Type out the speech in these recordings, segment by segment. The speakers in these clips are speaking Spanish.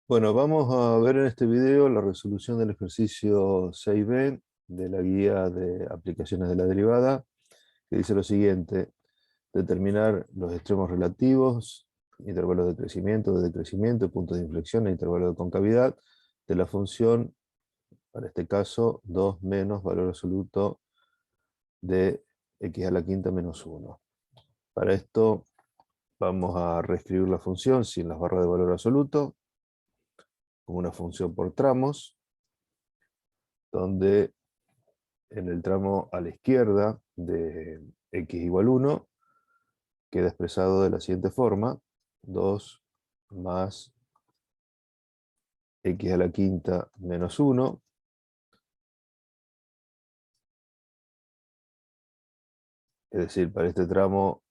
Bueno, vamos a ver en este video la resolución del ejercicio 6b de la guía de aplicaciones de la derivada, que dice lo siguiente: determinar los extremos relativos, intervalos de decrecimiento, puntos de inflexión e intervalos de concavidad de la función, para este caso, 2 menos valor absoluto de x a la quinta menos 1. Para esto vamos a reescribir la función sin las barras de valor absoluto, como una función por tramos, donde en el tramo a la izquierda de x igual 1 queda expresado de la siguiente forma: 2 más x a la quinta menos 1. Es decir, para este tramo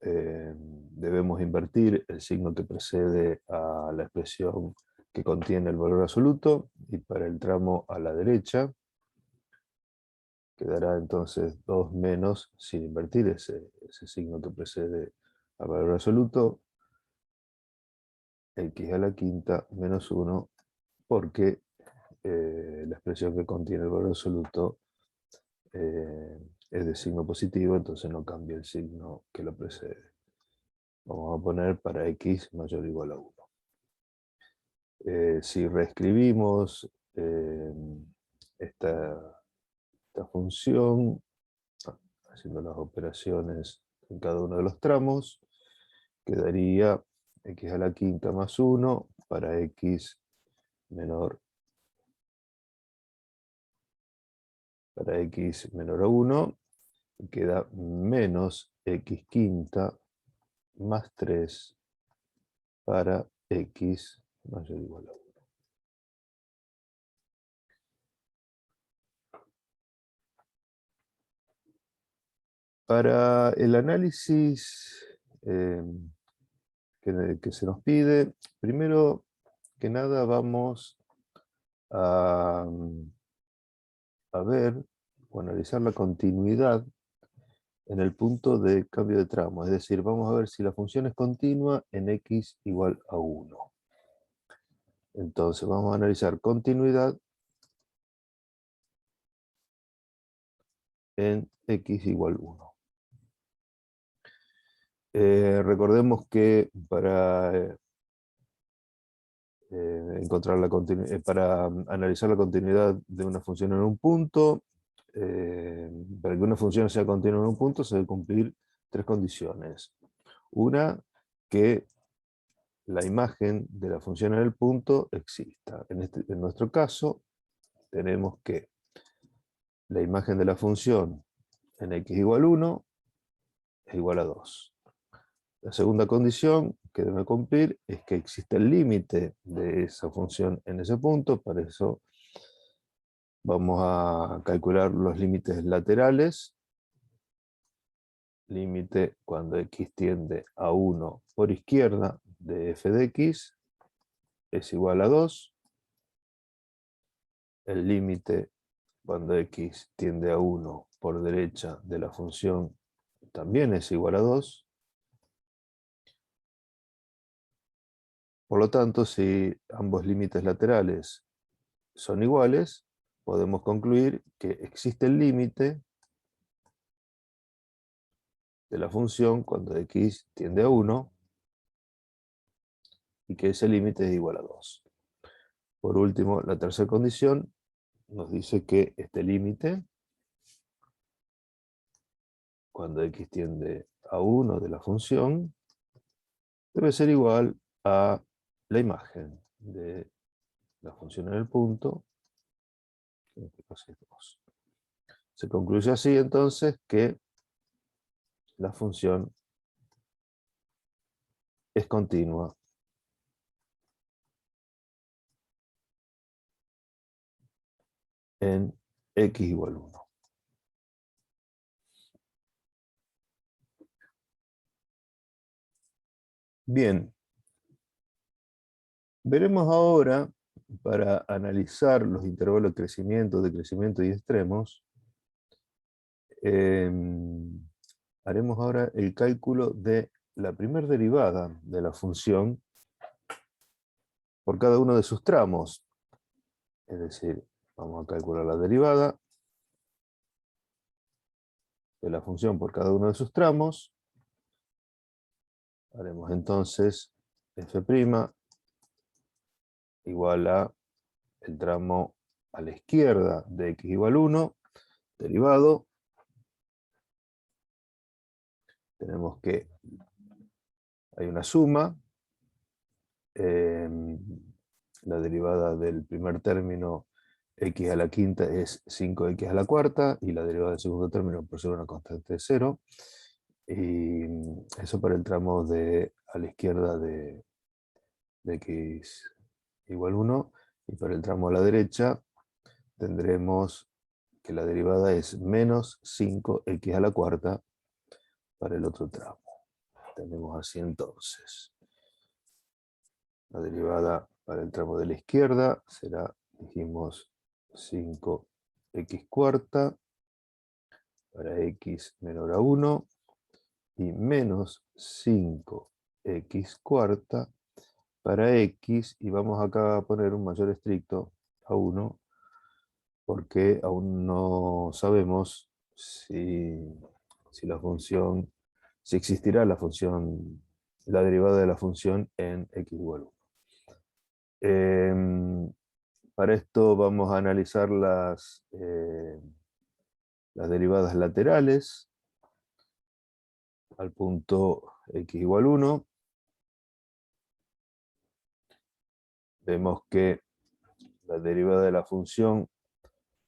debemos invertir el signo que precede a la expresión que contiene el valor absoluto, y para el tramo a la derecha quedará entonces 2 menos, sin invertir ese signo que precede al valor absoluto, x a la quinta menos 1, porque la expresión que contiene el valor absoluto es de signo positivo, entonces no cambia el signo que lo precede. Vamos a poner para x mayor o igual a 1. Si reescribimos esta función, haciendo las operaciones en cada uno de los tramos, quedaría x a la quinta más 1 para x menor a 1, y queda menos x quinta más 3 para x mayor o igual a 1. Para el análisis que se nos pide, primero que nada vamos a, ver o analizar la continuidad en el punto de cambio de tramo. Es decir, vamos a ver si la función es continua en x igual a 1. Entonces vamos a analizar continuidad en x igual 1. Recordemos que para para analizar la continuidad de una función en un punto, para que una función sea continua en un punto, se debe cumplir 3 condiciones. Una, que la imagen de la función en el punto exista. En nuestro caso, tenemos que la imagen de la función en x igual 1 es igual a 2. La segunda condición que debe cumplir es que existe el límite de esa función en ese punto. Para eso vamos a calcular los límites laterales. Límite cuando x tiende a 1 por izquierda de f de x es igual a 2. El límite cuando x tiende a 1 por derecha de la función también es igual a 2. Por lo tanto, si ambos límites laterales son iguales, podemos concluir que existe el límite de la función cuando x tiende a 1 y que ese límite es igual a 2. Por último, la tercera condición nos dice que este límite, cuando x tiende a 1 de la función, debe ser igual a la imagen de la función en el punto, que en este caso es 2. Se concluye así entonces que la función es continua en x igual a 1. Bien, veremos ahora, para analizar los intervalos de crecimiento, decrecimiento y extremos, haremos ahora el cálculo de la primera derivada de la función por cada uno de sus tramos. Es decir, vamos a calcular la derivada de la función por cada uno de sus tramos. Haremos entonces f' igual a el tramo a la izquierda de x igual 1, derivado. Tenemos que hay una suma. La derivada del primer término x a la quinta es 5x a la cuarta, y la derivada del segundo término por ser una constante de 0. Y eso para el tramo a la izquierda de x igual 1, y para el tramo a la derecha tendremos que la derivada es menos 5x a la cuarta para el otro tramo. Tenemos así entonces. La derivada para el tramo de la izquierda será, dijimos, 5x cuarta para x menor a 1 y menos 5x cuarta para x, y vamos acá a poner un mayor estricto a 1 porque aún no sabemos si la función, si existirá la función, la derivada de la función en x igual 1. Para esto vamos a analizar las derivadas laterales al punto x igual 1. Vemos que la derivada de la función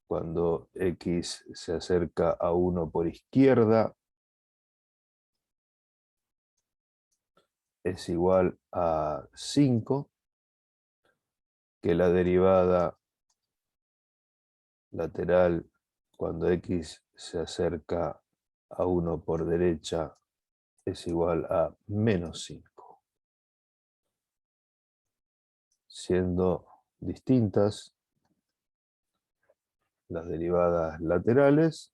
cuando x se acerca a 1 por izquierda es igual a 5, que la derivada lateral cuando x se acerca a 1 por derecha es igual a menos 5. Siendo distintas las derivadas laterales,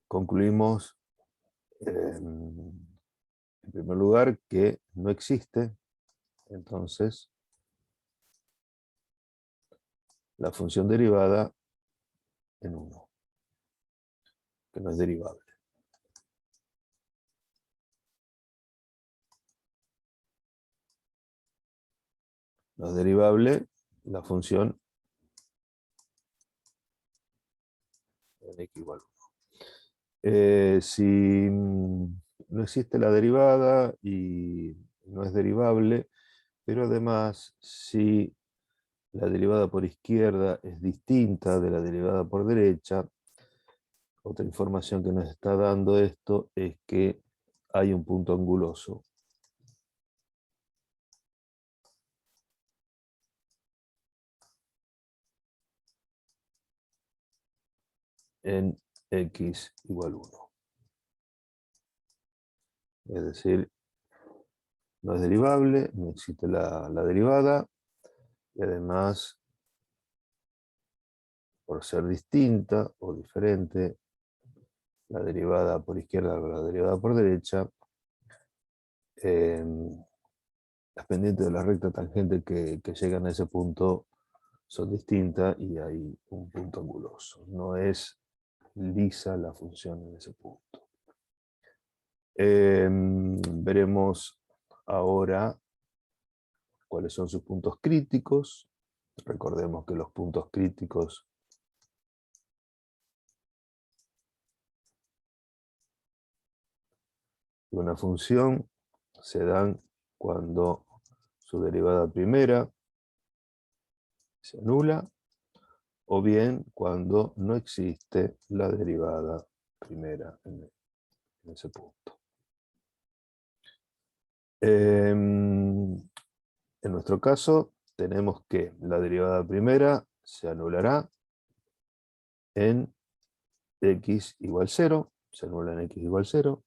concluimos en primer lugar que no existe entonces la función derivada en 1, que no es derivable. No es derivable la función en x igual 1. Si no existe la derivada y no es derivable, pero además si la derivada por izquierda es distinta de la derivada por derecha, otra información que nos está dando esto es que hay un punto anguloso en x igual 1. Es decir, no es derivable, no existe la derivada, y además, por ser distinta o diferente, la derivada por izquierda con la derivada por derecha, las pendientes de la recta tangente que llegan a ese punto son distintas y hay un punto anguloso. No es lisa la función en ese punto. Veremos ahora cuáles son sus puntos críticos. Recordemos que los puntos críticos de una función se dan cuando su derivada primera se anula, o bien cuando no existe la derivada primera en ese punto. En nuestro caso, tenemos que la derivada primera se anulará en x igual 0, se anula en x igual 0,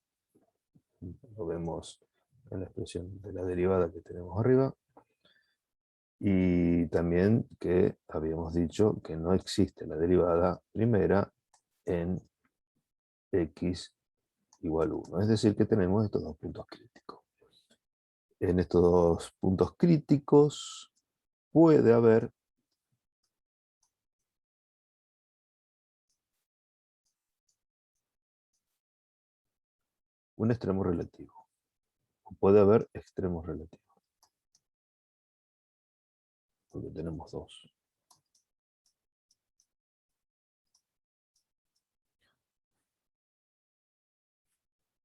lo vemos en la expresión de la derivada que tenemos arriba, y también que habíamos dicho que no existe la derivada primera en x igual 1, es decir que tenemos estos dos puntos críticos. en estos puntos críticos puede haber un extremo relativo. O puede haber extremos relativos. Porque tenemos dos.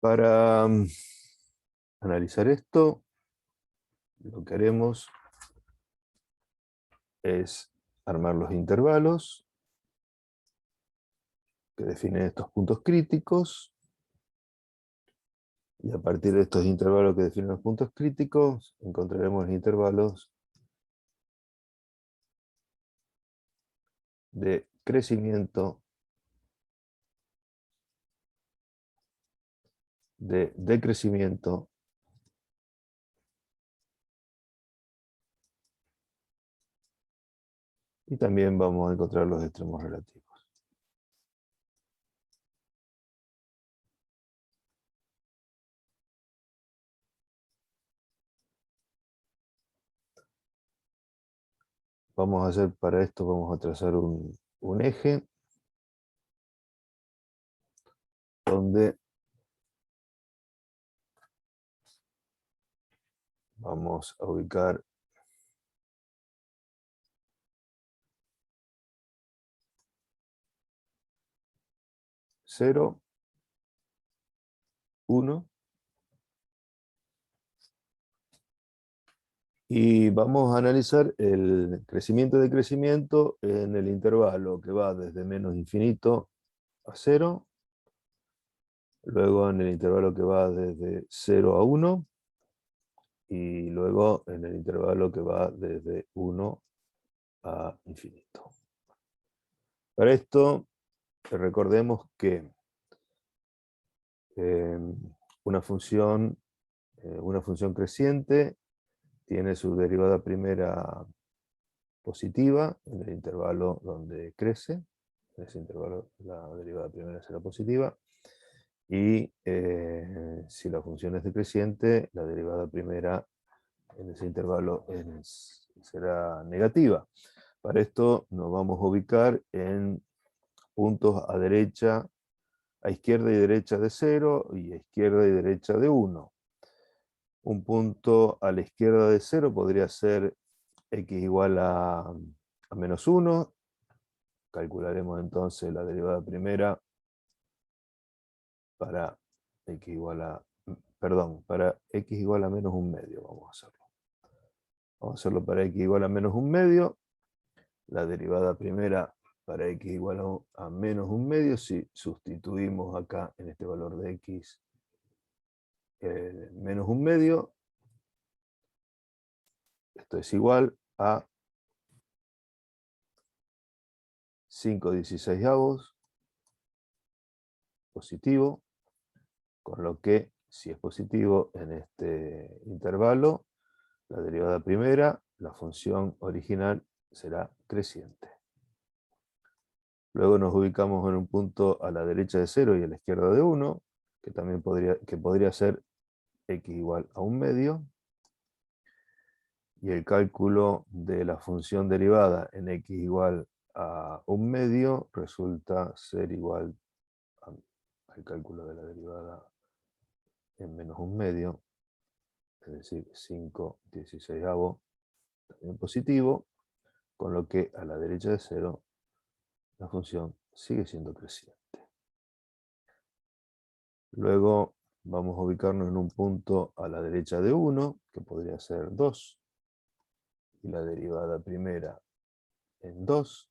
Para analizar esto, lo que haremos es armar los intervalos que definen estos puntos críticos, y a partir de estos intervalos que definen los puntos críticos, encontraremos los intervalos de crecimiento, de decrecimiento y también vamos a encontrar los extremos relativos. Vamos a hacer para esto, vamos a trazar un eje donde vamos a ubicar cero, 1, y vamos a analizar el crecimiento de crecimiento en el intervalo que va desde menos infinito a 0, luego en el intervalo que va desde 0 a 1, y luego en el intervalo que va desde 1 a infinito. Para esto, recordemos que una función creciente tiene su derivada primera positiva en el intervalo donde crece. En ese intervalo la derivada primera será positiva. Y si la función es decreciente, la derivada primera en ese intervalo será negativa. Para esto nos vamos a ubicar en puntos a derecha, a izquierda y derecha de 0 y a izquierda y derecha de 1. Un punto a la izquierda de 0 podría ser x igual a menos 1. Calcularemos entonces la derivada primera para x igual a, para x igual a menos 1/2. Vamos a hacerlo. Vamos a hacerlo para x igual a menos 1/2. La derivada primera para x igual a menos 1/2, si sustituimos acá en este valor de x menos 1/2, esto es igual a 5/16 positivo, con lo que si es positivo en este intervalo, la derivada primera, la función original, será creciente. Luego nos ubicamos en un punto a la derecha de 0 y a la izquierda de 1, que también podría ser x igual a 1/2, y el cálculo de la función derivada en x igual a 1/2 resulta ser igual al cálculo de la derivada en menos 1/2, es decir, 5/16, también positivo, con lo que a la derecha de 0 la función sigue siendo creciente. Luego vamos a ubicarnos en un punto a la derecha de 1, que podría ser 2, y la derivada primera en 2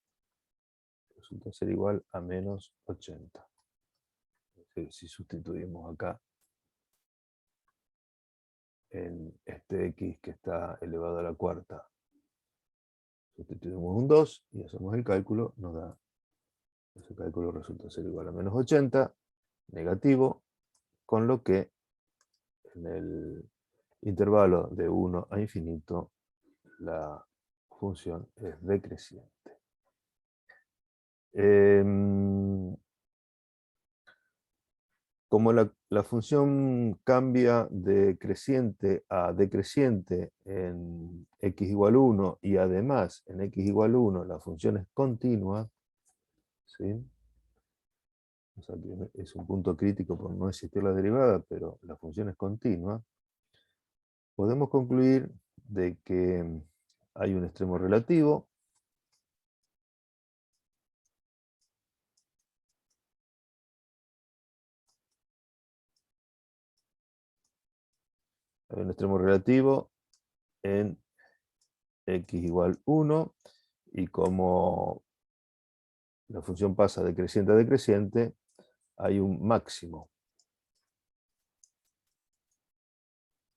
resulta ser igual a menos 80. Es decir, si sustituimos acá en este x que está elevado a la cuarta, sustituimos un 2 y hacemos el cálculo, nos da, ese cálculo resulta ser igual a menos 80, negativo, con lo que en el intervalo de 1 a infinito la función es decreciente. como la función cambia de creciente a decreciente en x igual 1 y además en x igual 1 la función es continua, ¿sí? O sea que es un punto crítico por no existir la derivada, pero la función es continua, podemos concluir de que hay un extremo relativo en x igual 1 y como la función pasa de creciente a decreciente, hay un máximo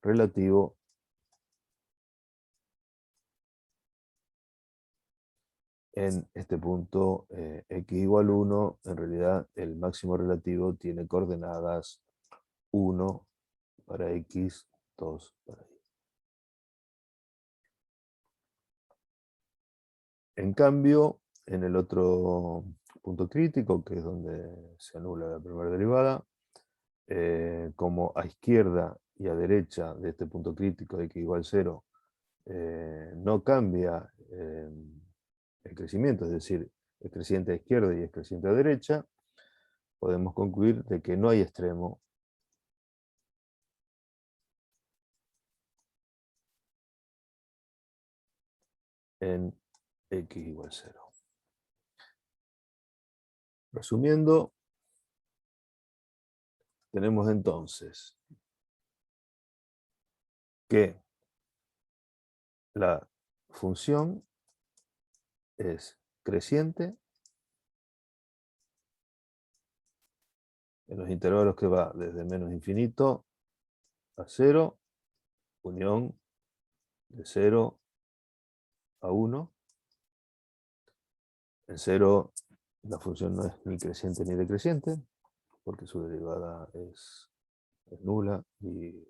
relativo en este punto x igual 1. En realidad el máximo relativo tiene coordenadas 1 para x, 2 para y. En cambio, en el otro punto crítico, que es donde se anula la primera derivada, como a izquierda y a derecha de este punto crítico de x igual 0 no cambia el crecimiento, es decir, es creciente a izquierda y es creciente a derecha, podemos concluir de que no hay extremo en x igual 0. Resumiendo, tenemos entonces que la función es creciente en los intervalos que va desde menos infinito a 0, unión de 0 a 1. En 0 la función no es ni creciente ni decreciente, porque su derivada es nula y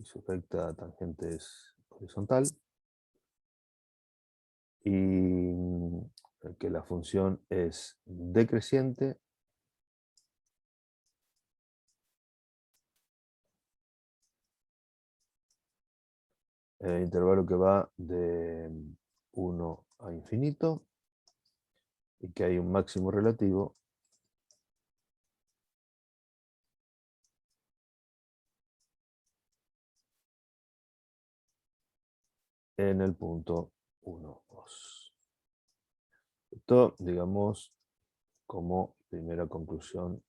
su recta tangente es horizontal. Y que la función es decreciente en el intervalo que va de 1 a infinito y que hay un máximo relativo en el punto 1, 2. Esto, digamos, como primera conclusión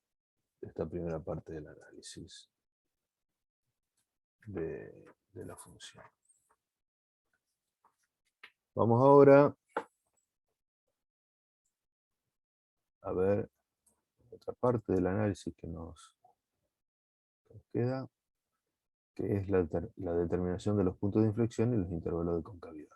de esta primera parte del análisis de la función. Vamos ahora a ver otra parte del análisis que nos queda, que es la determinación de los puntos de inflexión y los intervalos de concavidad.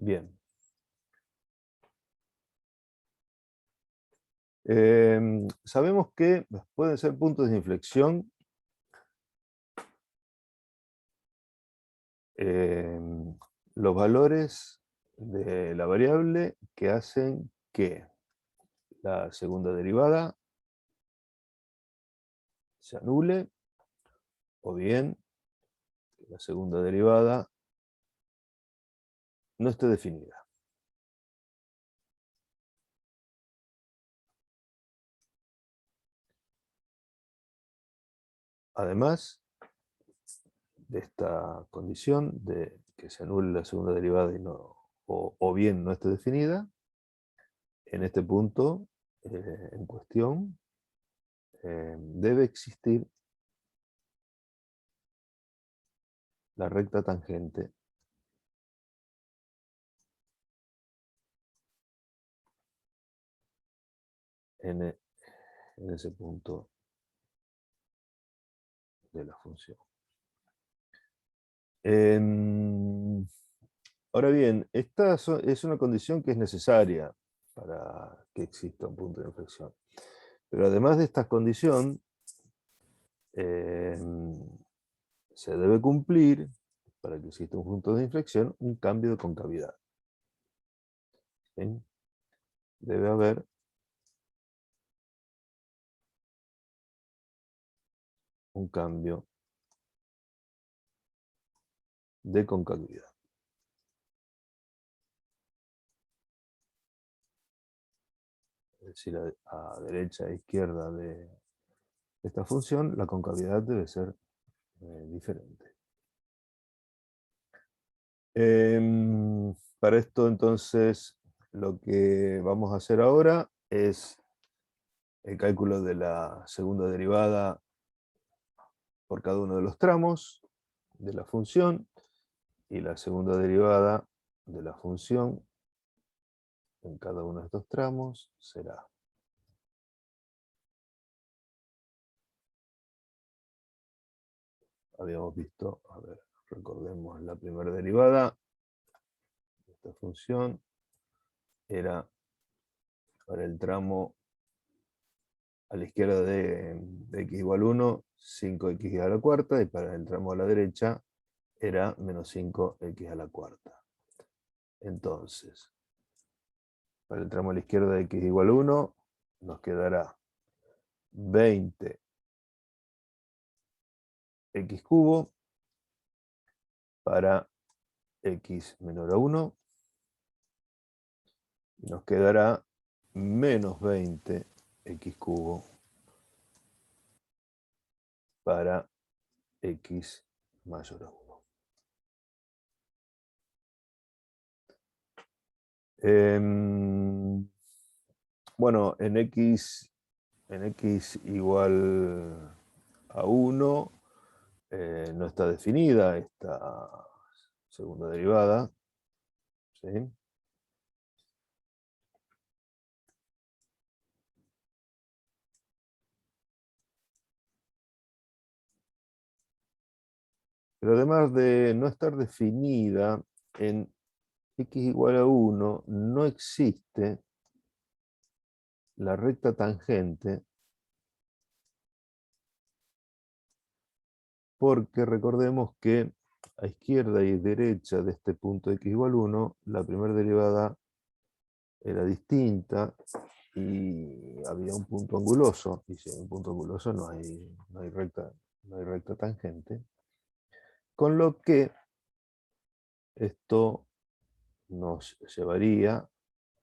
Bien. Sabemos que pueden ser puntos de inflexión los valores de la variable que hacen que la segunda derivada se anule, o bien que la segunda derivada no esté definida. Además de esta condición de que se anule la segunda derivada y no, o bien no esté definida, en este punto en cuestión debe existir la recta tangente en ese punto de la función. Ahora bien, esta es una condición que es necesaria para que exista un punto de inflexión. Pero además de esta condición, se debe cumplir, para que exista un punto de inflexión, un cambio de concavidad. ¿Sí? Debe haber un cambio de concavidad. Es decir, a derecha e izquierda de esta función, la concavidad debe ser diferente. Para esto, entonces, lo que vamos a hacer ahora es el cálculo de la segunda derivada por cada uno de los tramos de la función y la segunda derivada de la función en cada uno de estos tramos será habíamos visto, a ver, recordemos la primera derivada de esta función era para el tramo a la izquierda de x igual 1, 5x a la cuarta, y para el tramo a la derecha era menos 5x a la cuarta. Entonces, para el tramo a la izquierda de x igual 1, nos quedará 20x cubo para x menor a 1, y nos quedará menos 20x cubo para x mayor a 1. Bueno, en x igual a 1 no está definida esta segunda derivada, ¿sí? Pero además de no estar definida, en x igual a 1 no existe la recta tangente, porque recordemos que a izquierda y derecha de este punto x igual 1, la primera derivada era distinta y había un punto anguloso, y si hay un punto anguloso no hay recta tangente, con lo que esto nos llevaría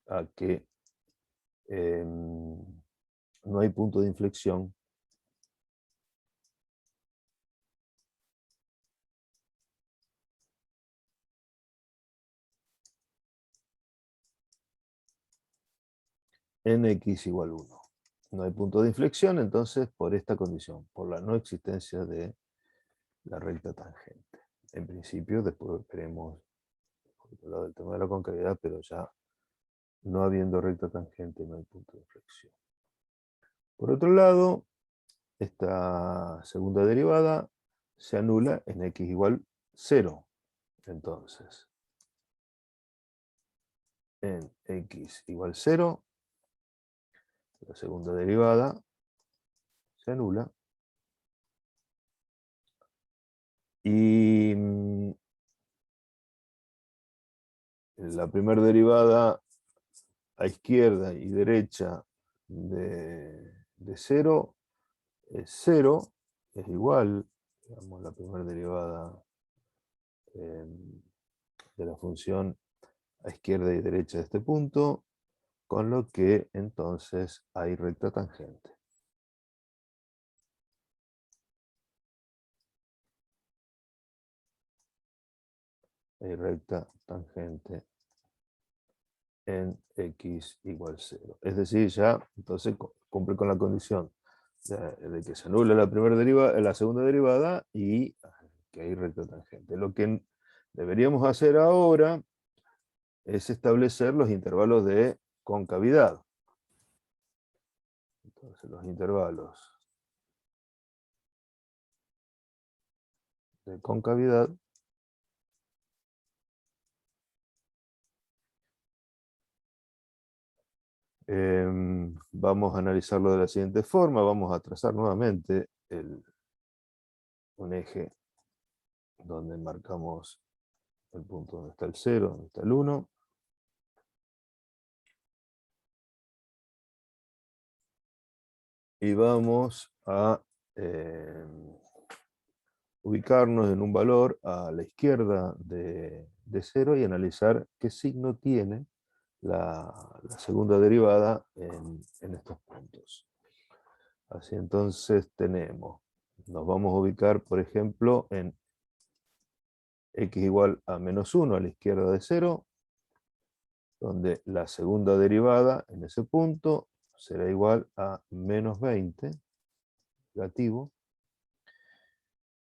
a que no hay punto de inflexión en x igual 1. No hay punto de inflexión, entonces, por esta condición, por la no existencia de la recta tangente. En principio, después veremos por otro lado el tema de la concavidad, pero ya no habiendo recta tangente no hay punto de inflexión. Por otro lado, esta segunda derivada se anula en x igual 0. Entonces, en x igual 0, la segunda derivada se anula. Y la primera derivada a izquierda y derecha de 0 es 0, es igual, digamos, la primera derivada de la función a izquierda y derecha de este punto, con lo que entonces hay recta tangente. Hay recta tangente en x igual 0. Es decir, ya entonces cumple con la condición de que se anula la primera derivada, la segunda derivada y que hay recta tangente. Lo que deberíamos hacer ahora es establecer los intervalos de concavidad. Entonces los intervalos de concavidad Vamos a analizarlo de la siguiente forma. Vamos a trazar nuevamente un eje donde marcamos el punto donde está el 0, donde está el 1. Y vamos a ubicarnos en un valor a la izquierda de 0 y analizar qué signo tiene la segunda derivada en estos puntos. Así entonces nos vamos a ubicar, por ejemplo, en x igual a menos 1 a la izquierda de 0, donde la segunda derivada en ese punto será igual a menos 20, negativo.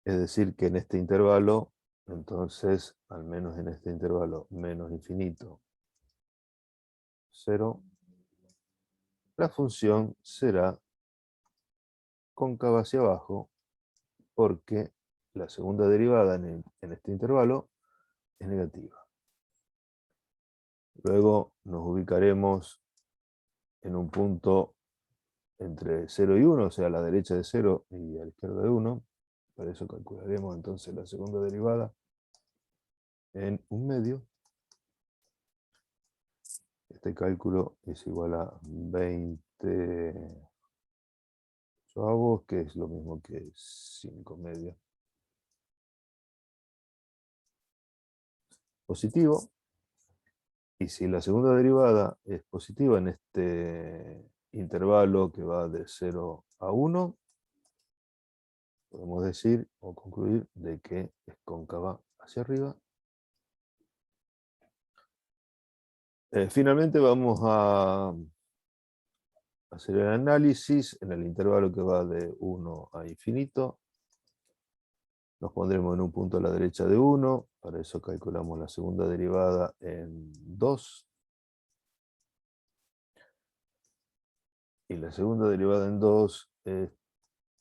Es decir, que en este intervalo, entonces, al menos en este intervalo menos infinito, 0, la función será cóncava hacia abajo, porque la segunda derivada en este intervalo es negativa. Luego nos ubicaremos en un punto entre 0 y 1, o sea, a la derecha de 0 y a la izquierda de 1. Para eso calcularemos entonces la segunda derivada en 1/2. Este cálculo es igual a 20 octavos, que es lo mismo que 5/2. Positivo. Y si la segunda derivada es positiva en este intervalo que va de 0 a 1, podemos decir o concluir de que es cóncava hacia arriba. Finalmente vamos a hacer el análisis en el intervalo que va de 1 a infinito. Nos pondremos en un punto a la derecha de 1, para eso calculamos la segunda derivada en 2. Y la segunda derivada en 2 es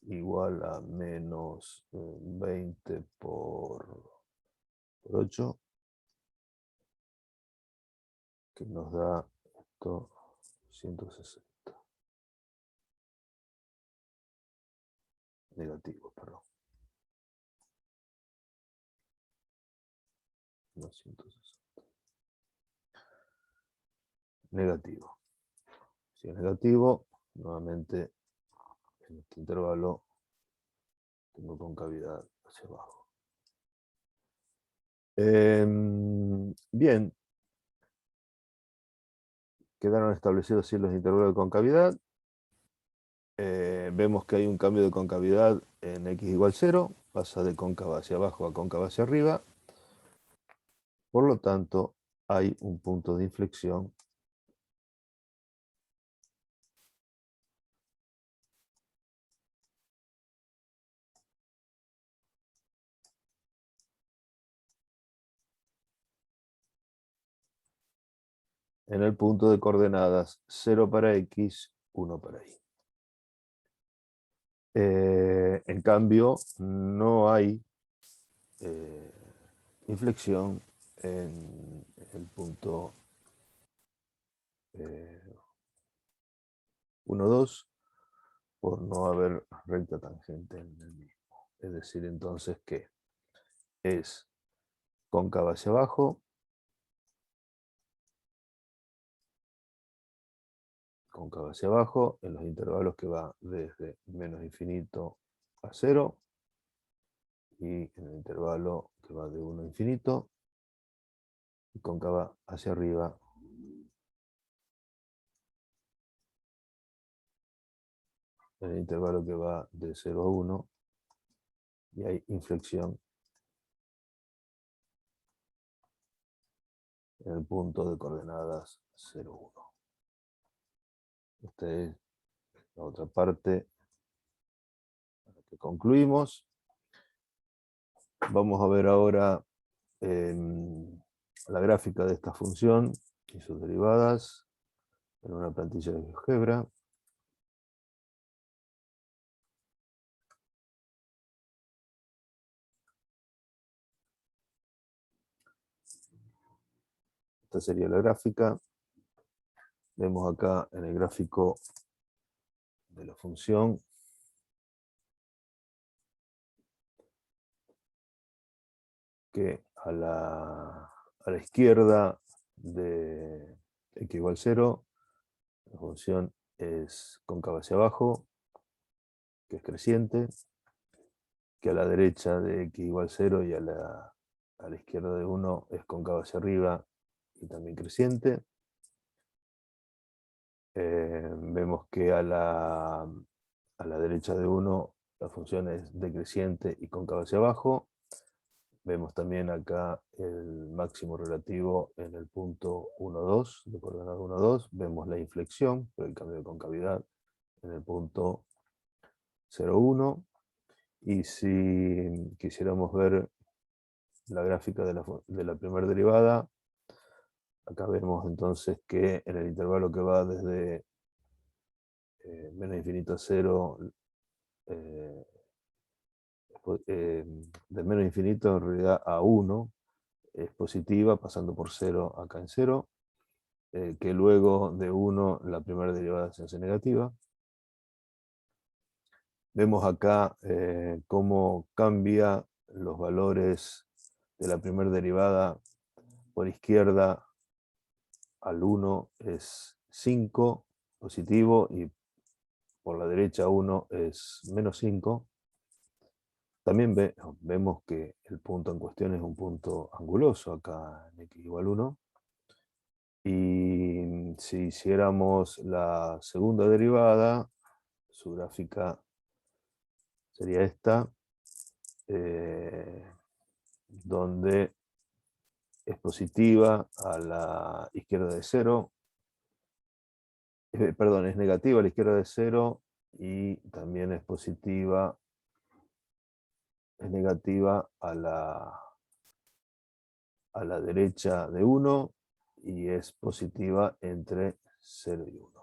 igual a menos 20 por 8, que nos da esto 160. Negativo, perdón. No 160. Negativo. Si es negativo, nuevamente en este intervalo tengo concavidad hacia abajo. Bien. Quedaron establecidos así los intervalos de concavidad. Vemos que hay un cambio de concavidad en x igual 0, pasa de cóncava hacia abajo a cóncava hacia arriba. Por lo tanto, hay un punto de inflexión en el punto de coordenadas 0 para x, 1 para y. En cambio, no hay inflexión en el punto 1, 2, por no haber recta tangente en el mismo. Es decir, entonces que es cóncava hacia abajo, cóncava hacia abajo, en los intervalos que va desde menos infinito a 0, y en el intervalo que va de 1 a infinito, y cóncava hacia arriba en el intervalo que va de 0 a 1, y hay inflexión en el punto de coordenadas 0, 1. Esta es la otra parte que concluimos. Vamos a ver ahora la gráfica de esta función y sus derivadas en una plantilla de GeoGebra. Esta sería la gráfica. Vemos acá en el gráfico de la función que a la izquierda de x igual 0, la función es cóncava hacia abajo, que es creciente, que a la derecha de x igual 0 y a la izquierda de 1 es cóncava hacia arriba y también creciente. Vemos que a la derecha de 1 la función es decreciente y cóncava hacia abajo. Vemos también acá el máximo relativo en el punto 1, 2, de coordenada 1, 2. Vemos la inflexión por el cambio de concavidad en el punto 0, 1. Y si quisiéramos ver la gráfica de la primera derivada, acá vemos entonces que en el intervalo que va desde menos infinito a 0, de menos infinito en realidad a 1, es positiva, pasando por 0 acá en 0, que luego de 1 la primera derivada se hace negativa. Vemos acá cómo cambia los valores de la primera derivada. Por izquierda al 1 es 5, positivo, y por la derecha 1 es menos 5. También vemos que el punto en cuestión es un punto anguloso, acá en x igual 1. Y si hiciéramos la segunda derivada, su gráfica sería esta, donde es positiva a la izquierda de 0, perdón, es negativa a la izquierda de 0 y también es positiva, es negativa a la derecha de 1 y es positiva entre 0 y 1.